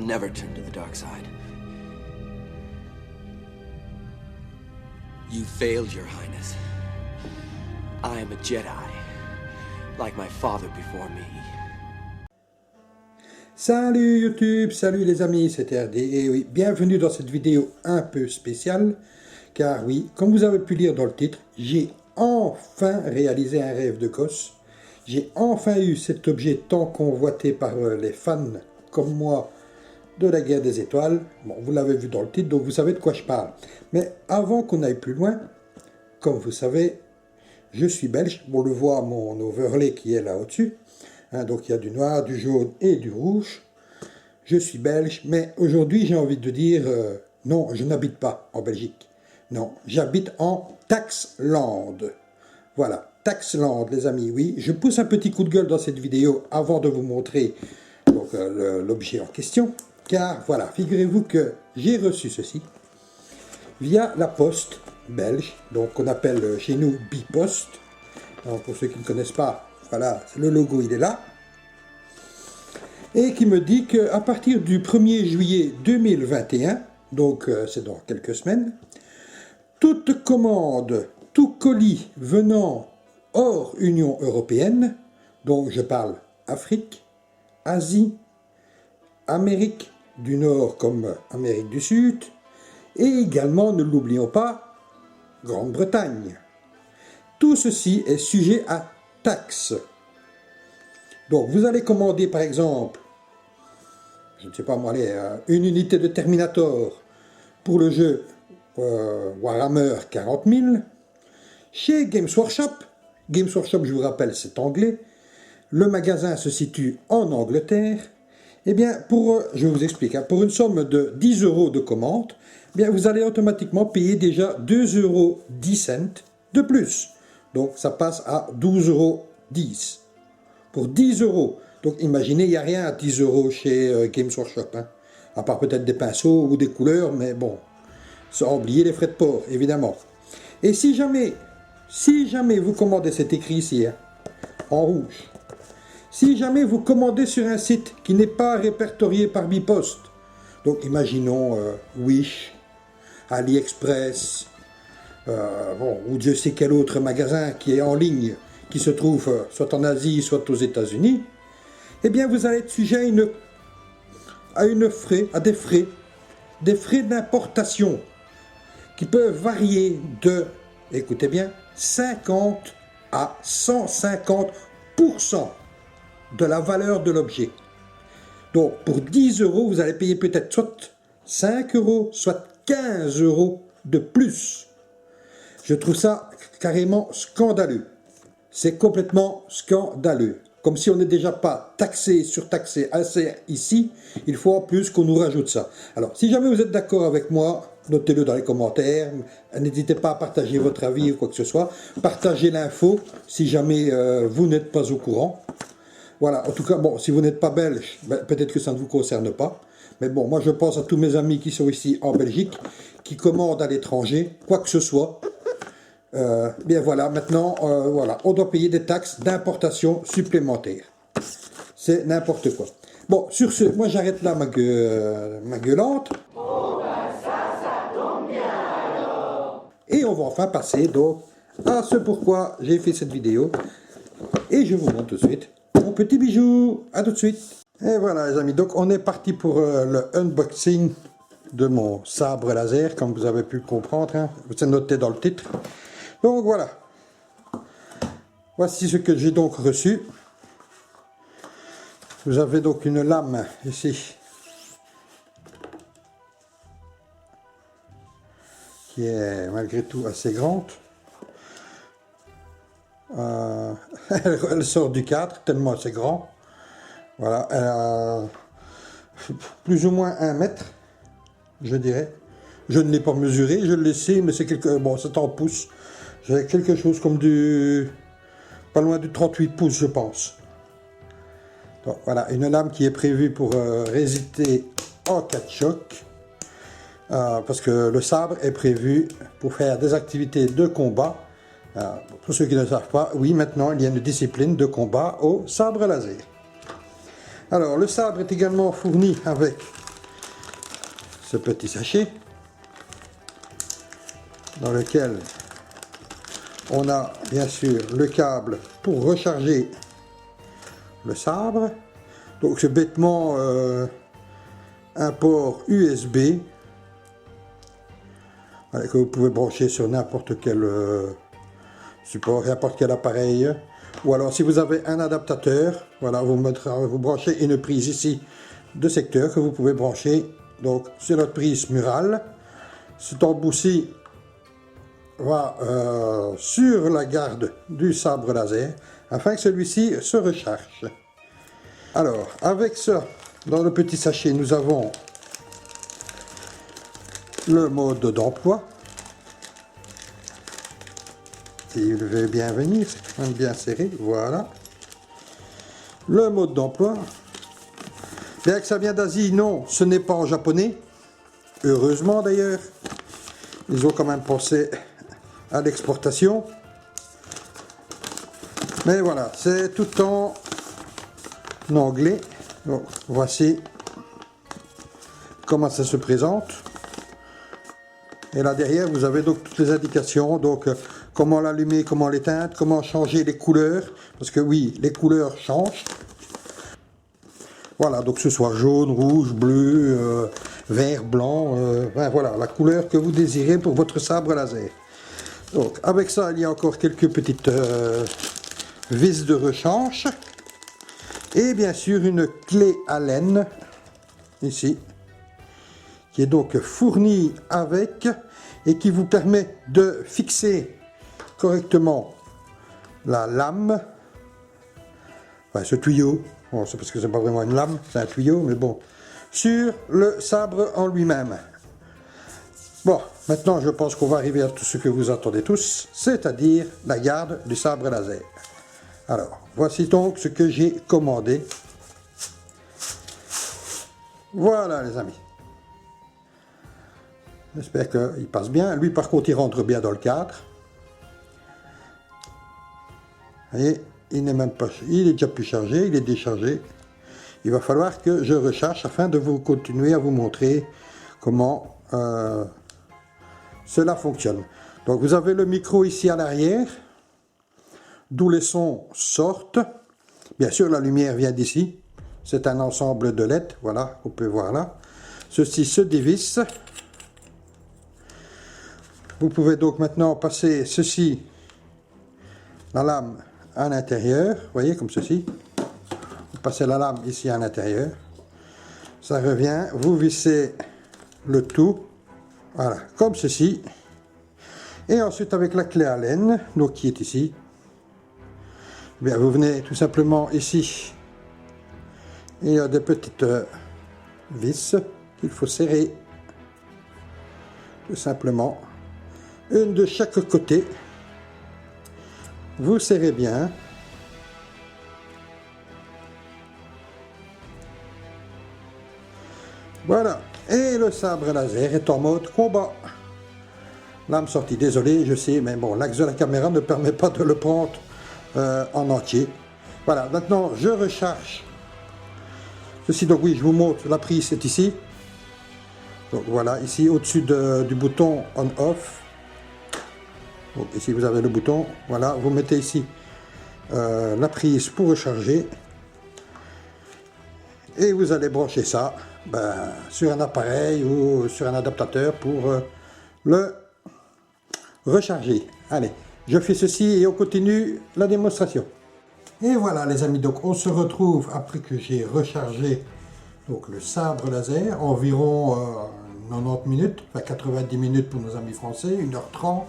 never turn to the dark side. You failed, Your Highness. I am a Jedi, like my father before me. Salut YouTube, salut les amis, c'est RD, et oui, bienvenue dans cette vidéo un peu spéciale, car oui, comme vous avez pu lire dans le titre, j'ai enfin réalisé un rêve de gosse. J'ai enfin eu cet objet tant convoité par les fans, comme moi, de la guerre des étoiles. Bon, vous l'avez vu dans le titre, donc vous savez de quoi je parle. Mais avant qu'on aille plus loin, comme vous savez, je suis belge. On le voit, mon overlay qui est là au-dessus. Donc il y a du noir, du jaune et du rouge. Je suis belge, mais aujourd'hui j'ai envie de dire, non, je n'habite pas en Belgique. Non, j'habite en Taxland. Voilà, Taxland les amis, oui. Je pousse un petit coup de gueule dans cette vidéo avant de vous montrer l'objet en question. Car voilà, figurez-vous que j'ai reçu ceci via la poste belge, donc qu'on appelle chez nous Bipost. Alors, pour ceux qui ne connaissent pas, voilà, le logo il est là. Et qui me dit qu'à partir du 1er juillet 2021, donc c'est dans quelques semaines, toute commande, tout colis venant hors Union européenne, donc je parle Afrique, Asie, Amérique du Nord comme Amérique du Sud, et également, ne l'oublions pas, Grande-Bretagne. Tout ceci est sujet à taxes. Donc vous allez commander par exemple, je ne sais pas moi, une unité de Terminator pour le jeu Warhammer 40 000, chez Games Workshop. Games Workshop, je vous rappelle, c'est anglais. Le magasin se situe en Angleterre. Eh bien, je vous explique, pour une somme de 10 € de commande, eh bien, vous allez automatiquement payer déjà 2,10 € de plus. Donc, ça passe à 12,10 € pour 10 €. Donc, imaginez, il n'y a rien à 10 € chez Games Workshop, hein, à part peut-être des pinceaux ou des couleurs, mais bon, sans oublier les frais de port, évidemment. Et si jamais vous commandez, c'est écrit ici, hein, en rouge, si jamais vous commandez sur un site qui n'est pas répertorié par Bipost, donc imaginons Wish, AliExpress, ou Dieu sait quel autre magasin qui est en ligne, qui se trouve soit en Asie, soit aux États-Unis, eh bien vous allez être sujet à des frais d'importation qui peuvent varier de, écoutez bien, 50 à 150% de la valeur de l'objet. Donc pour 10 €, vous allez payer peut-être soit 5 €, soit 15 € de plus. Je trouve ça carrément scandaleux. C'est complètement scandaleux. Comme si on n'est déjà pas taxé, surtaxé assez ici, il faut en plus qu'on nous rajoute ça. Alors, si jamais vous êtes d'accord avec moi, notez-le dans les commentaires. N'hésitez pas à partager votre avis ou quoi que ce soit. Partagez l'info si jamais vous n'êtes pas au courant. Voilà, en tout cas, bon, si vous n'êtes pas belge, ben, peut-être que ça ne vous concerne pas. Mais bon, moi je pense à tous mes amis qui sont ici en Belgique, qui commandent à l'étranger, quoi que ce soit. Bien voilà, maintenant, voilà, on doit payer des taxes d'importation supplémentaires. C'est n'importe quoi. Bon, sur ce, moi j'arrête là ma gueulante. Oh ben ça tombe bien alors. Et on va enfin passer donc à ce pourquoi j'ai fait cette vidéo. Et je vous montre tout de suite mon petit bijou. À tout de suite. Et voilà les amis, donc on est parti pour le unboxing de mon sabre laser, comme vous avez pu le comprendre, hein. C'est noté dans le titre. Donc voilà, voici ce que j'ai donc reçu. Vous avez donc une lame ici, qui est malgré tout assez grande. Elle sort du cadre, tellement c'est grand. Voilà, elle a plus ou moins 1 mètre, je dirais. Je ne l'ai pas mesuré, je l'ai laissé, mais c'est bon, c'est en pouces. J'ai quelque chose comme pas loin du 38 pouces, je pense. Donc, voilà, une lame qui est prévue pour résister en cas de choc. Parce que le sabre est prévu pour faire des activités de combat. Pour ceux qui ne le savent pas, oui, maintenant il y a une discipline de combat au sabre laser. Alors, le sabre est également fourni avec ce petit sachet dans lequel on a bien sûr le câble pour recharger le sabre. Donc c'est bêtement un port USB que vous pouvez brancher sur n'importe quel support, n'importe quel appareil. Ou alors si vous avez un adaptateur, voilà, vous branchez une prise ici de secteur que vous pouvez brancher donc sur notre prise murale. Cet embout-ci va sur la garde du sabre laser afin que celui-ci se recharge. Alors avec ça, dans le petit sachet, nous avons le mode d'emploi. Il veut bien venir, c'est quand même bien serré, voilà. Le mode d'emploi. Bien que ça vient d'Asie, non, ce n'est pas en japonais. Heureusement d'ailleurs. Ils ont quand même pensé à l'exportation. Mais voilà, c'est tout en anglais. Donc, voici comment ça se présente. Et là derrière, vous avez donc toutes les indications. Donc, comment l'allumer, comment l'éteindre, comment changer les couleurs. Parce que oui, les couleurs changent. Voilà, donc que ce soit jaune, rouge, bleu, vert, blanc. Ben voilà, la couleur que vous désirez pour votre sabre laser. Donc, avec ça, il y a encore quelques petites vis de rechange. Et bien sûr, une clé Allen, ici, qui est donc fournie avec et qui vous permet de fixer correctement la lame, enfin ce tuyau, bon, c'est parce que c'est pas vraiment une lame, c'est un tuyau, mais bon, sur le sabre en lui-même. Bon, maintenant je pense qu'on va arriver à tout ce que vous attendez tous, c'est-à-dire la garde du sabre laser. Alors, voici donc ce que j'ai commandé. Voilà les amis. J'espère qu'il passe bien. Lui par contre il rentre bien dans le cadre. Vous voyez, il n'est même pas, il est déjà plus chargé, il est déchargé. Il va falloir que je recharge afin de vous continuer à vous montrer comment cela fonctionne. Donc vous avez le micro ici à l'arrière, d'où les sons sortent. Bien sûr la lumière vient d'ici. C'est un ensemble de LED, voilà, vous pouvez voir là. Ceci se dévisse. Vous pouvez donc maintenant passer ceci, la lame à l'intérieur, vous voyez comme ceci. Vous passez la lame ici à l'intérieur. Ça revient, vous vissez le tout, voilà, comme ceci. Et ensuite avec la clé Allen, donc qui est ici, bien vous venez tout simplement ici. Il y a des petites vis qu'il faut serrer, tout simplement. Une de chaque côté. Vous serrez bien. Voilà. Et le sabre laser est en mode combat. Lame sortie. Désolé, je sais, mais bon, l'axe de la caméra ne permet pas de le prendre en entier. Voilà. Maintenant, je recharge. Ceci, donc oui, je vous montre. La prise est ici. Donc voilà, ici au-dessus du bouton on/off. Donc ici vous avez le bouton, voilà, vous mettez ici la prise pour recharger et vous allez brancher ça sur un appareil ou sur un adaptateur pour le recharger. Allez, je fais ceci et on continue la démonstration. Et voilà les amis, donc on se retrouve après que j'ai rechargé donc le sabre laser, environ 90 minutes, enfin 90 minutes pour nos amis français, 1h30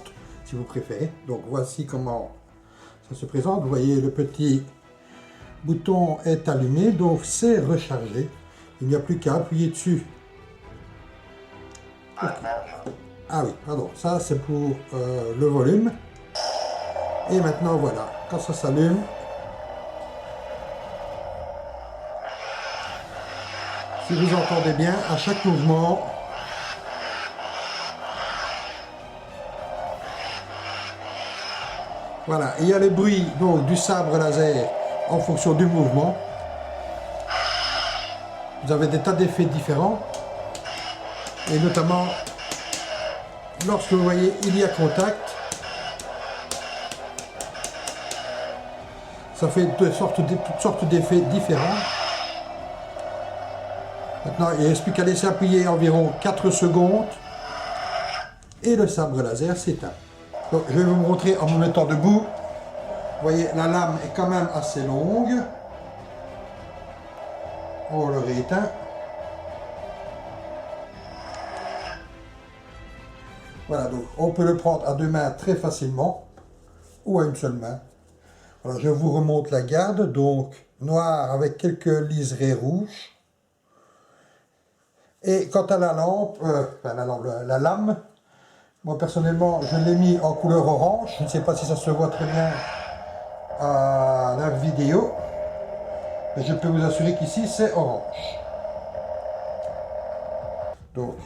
si vous préférez. Donc voici comment ça se présente. Vous voyez le petit bouton est allumé, donc c'est rechargé. Il n'y a plus qu'à appuyer dessus. Okay. Ah oui, pardon, ça c'est pour le volume. Et maintenant voilà, quand ça s'allume, si vous entendez bien, à chaque mouvement, voilà, il y a le bruit donc du sabre laser en fonction du mouvement. Vous avez des tas d'effets différents. Et notamment, lorsque vous voyez il y a contact, ça fait toutes sortes d'effets différents. Maintenant, il ne reste plus qu'à laisser appuyer environ 4 secondes et le sabre laser s'éteint. Donc, je vais vous montrer en me mettant debout. Vous voyez, la lame est quand même assez longue. On le rééteint. Voilà, donc on peut le prendre à 2 mains très facilement ou à une seule main. Alors je vous remonte la garde, donc noir avec quelques liserés rouges. Et quant à la lampe, la lame, moi personnellement je l'ai mis en couleur orange. Je ne sais pas si ça se voit très bien à la vidéo, mais je peux vous assurer qu'ici c'est orange. Donc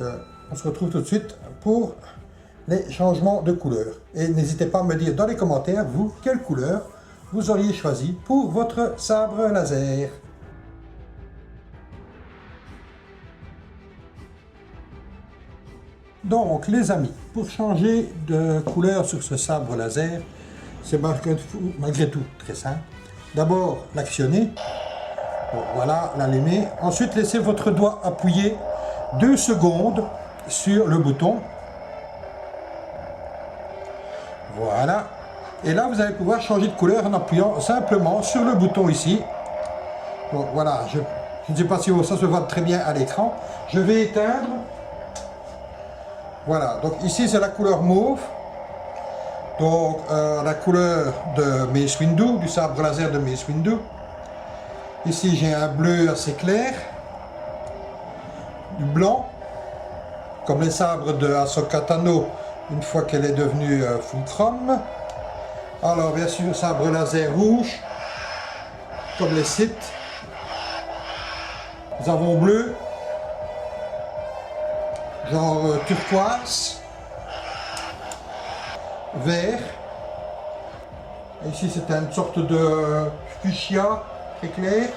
on se retrouve tout de suite pour les changements de couleur. Et n'hésitez pas à me dire dans les commentaires, vous, quelle couleur vous auriez choisi pour votre sabre laser. Donc les amis, pour changer de couleur sur ce sabre laser, c'est malgré tout très simple. D'abord l'actionner, voilà, l'allumer. Ensuite laissez votre doigt appuyer 2 secondes sur le bouton. Voilà. Et là vous allez pouvoir changer de couleur en appuyant simplement sur le bouton ici. Donc voilà, je ne sais pas si ça se voit très bien à l'écran. Je vais éteindre. Voilà, donc ici c'est la couleur mauve. Donc la couleur de Mace Windu, du sabre laser de Mace Windu. Ici j'ai un bleu assez clair. Du blanc. Comme les sabres de Ahsoka Tano une fois qu'elle est devenue full chrome. Alors bien sûr sabre laser rouge. Comme les Sith. Nous avons bleu. Genre turquoise, vert, et ici c'est une sorte de fuchsia très clair,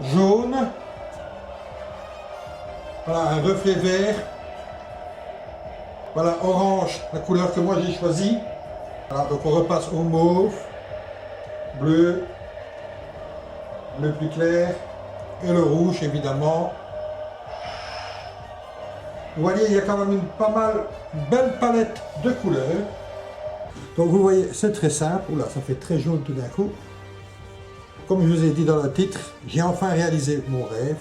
jaune, voilà un reflet vert, voilà orange, la couleur que moi j'ai choisie, voilà, donc on repasse au mauve, bleu, bleu plus clair, et le rouge évidemment. Vous voyez, il y a quand même une belle palette de couleurs. Donc vous voyez, c'est très simple. Oula, ça fait très jaune tout d'un coup. Comme je vous ai dit dans le titre, j'ai enfin réalisé mon rêve.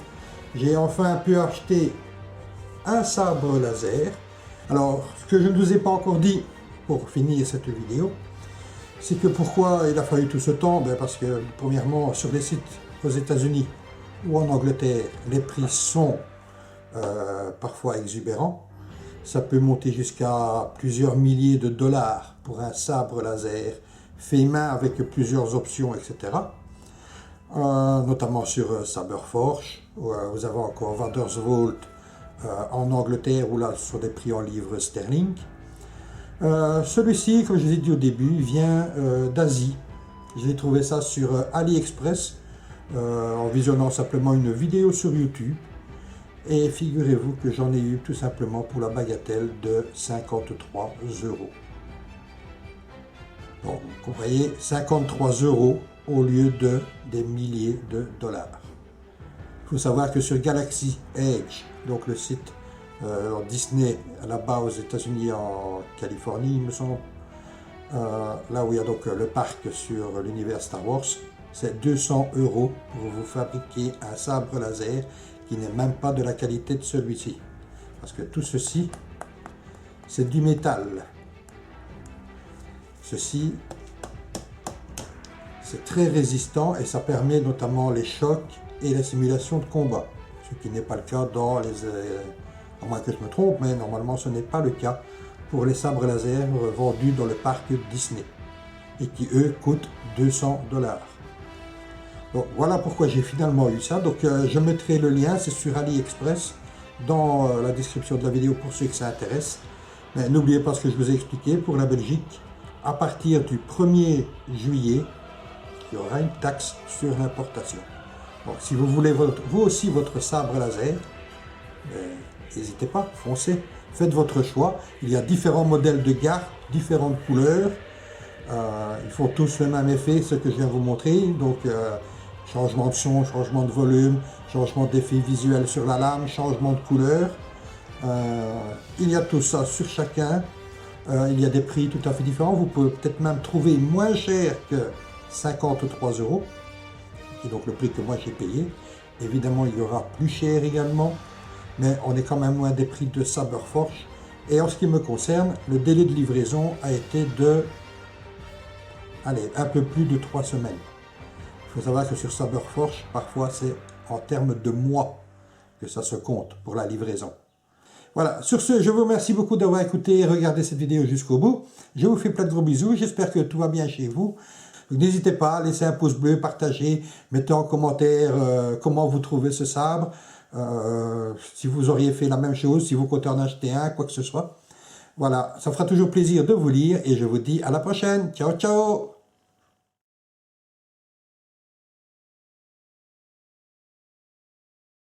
J'ai enfin pu acheter un sabre laser. Alors, ce que je ne vous ai pas encore dit pour finir cette vidéo, c'est que pourquoi il a fallu tout ce temps? Parce que premièrement, sur les sites aux États-Unis ou en Angleterre, les prix sont parfois exubérant. Ça peut monter jusqu'à plusieurs milliers de dollars pour un sabre laser fait main avec plusieurs options, etc. Notamment sur Saberforge. Vous avez encore Vaders Vault en Angleterre où là ce sont des prix en livres sterling. Celui-ci, comme je vous ai dit au début, vient d'Asie. J'ai trouvé ça sur AliExpress en visionnant simplement une vidéo sur YouTube. Et figurez-vous que j'en ai eu tout simplement pour la bagatelle de 53 €. Donc vous voyez, 53 € au lieu de des milliers de dollars. Il faut savoir que sur Galaxy Edge, donc le site Disney là-bas aux États-Unis, en Californie, il me semble, là où il y a donc le parc sur l'univers Star Wars, c'est 200 € pour vous fabriquer un sabre laser qui n'est même pas de la qualité de celui-ci. Parce que tout ceci, c'est du métal. Ceci, c'est très résistant et ça permet notamment les chocs et les simulations de combat. Ce qui n'est pas le cas dans les... à moins que je me trompe, mais normalement ce n'est pas le cas pour les sabres laser vendus dans le parc Disney. Et qui eux coûtent 200 $. Donc voilà pourquoi j'ai finalement eu ça. Donc je mettrai le lien, c'est sur AliExpress, dans la description de la vidéo pour ceux que ça intéresse. Mais n'oubliez pas ce que je vous ai expliqué pour la Belgique. À partir du 1er juillet, il y aura une taxe sur l'importation. Donc si vous voulez vous aussi votre sabre laser, n'hésitez pas, foncez, faites votre choix. Il y a différents modèles de garde, différentes couleurs. Ils font tous le même effet, ce que je viens de vous montrer. Donc, changement de son, changement de volume, changement d'effet visuel sur la lame, changement de couleur. Il y a tout ça sur chacun. Il y a des prix tout à fait différents. Vous pouvez peut-être même trouver moins cher que 53 €. Et donc le prix que moi j'ai payé. Évidemment, il y aura plus cher également. Mais on est quand même loin des prix de Saberforge. Et en ce qui me concerne, le délai de livraison a été de... allez, un peu plus de 3 semaines. Il faut savoir que sur Saberforge, parfois c'est en termes de mois que ça se compte pour la livraison. Voilà, sur ce, je vous remercie beaucoup d'avoir écouté et regardé cette vidéo jusqu'au bout. Je vous fais plein de gros bisous, j'espère que tout va bien chez vous. N'hésitez pas à laisser un pouce bleu, partagez, mettez en commentaire comment vous trouvez ce sabre, si vous auriez fait la même chose, si vous comptez en acheter un, quoi que ce soit. Voilà, ça fera toujours plaisir de vous lire et je vous dis à la prochaine. Ciao, ciao!